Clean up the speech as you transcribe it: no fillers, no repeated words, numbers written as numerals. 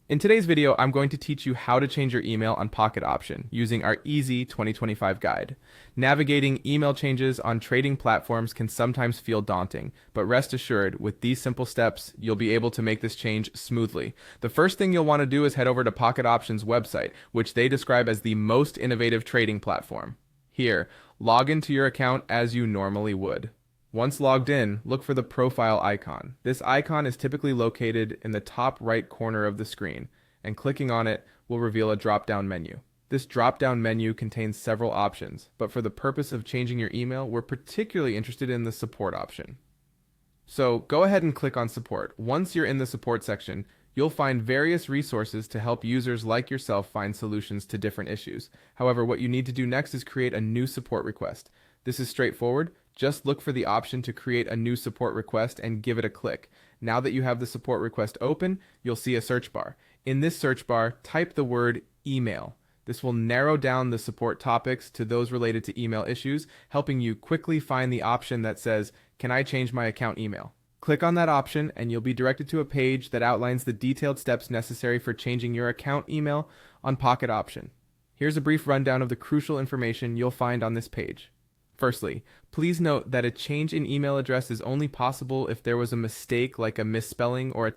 In today's video, I'm going to teach you how to change your email on Pocket Option using our easy 2025 guide. Navigating email changes on trading platforms can sometimes feel daunting, but rest assured, with these simple steps, you'll be able to make this change smoothly. The first thing you'll want to do is head over to Pocket Option's website, which they describe as the most innovative trading platform. Here, log into your account as you normally would. Once logged in, look for the profile icon. This icon is typically located in the top right corner of the screen, and clicking on it will reveal a drop-down menu. This drop-down menu contains several options, but for the purpose of changing your email, we're particularly interested in the support option. So go ahead and click on support. Once you're in the support section, you'll find various resources to help users like yourself find solutions to different issues. However, what you need to do next is create a new support request. This is straightforward. Just look for the option to create a new support request and give it a click. Now that you have the support request open, you'll see a search bar. In this search bar, type the word email. This will narrow down the support topics to those related to email issues, helping you quickly find the option that says, "Can I change my account email?" Click on that option and you'll be directed to a page that outlines the detailed steps necessary for changing your account email on Pocket Option. Here's a brief rundown of the crucial information you'll find on this page. Firstly, please note that a change in email address is only possible if there was a mistake like a misspelling or a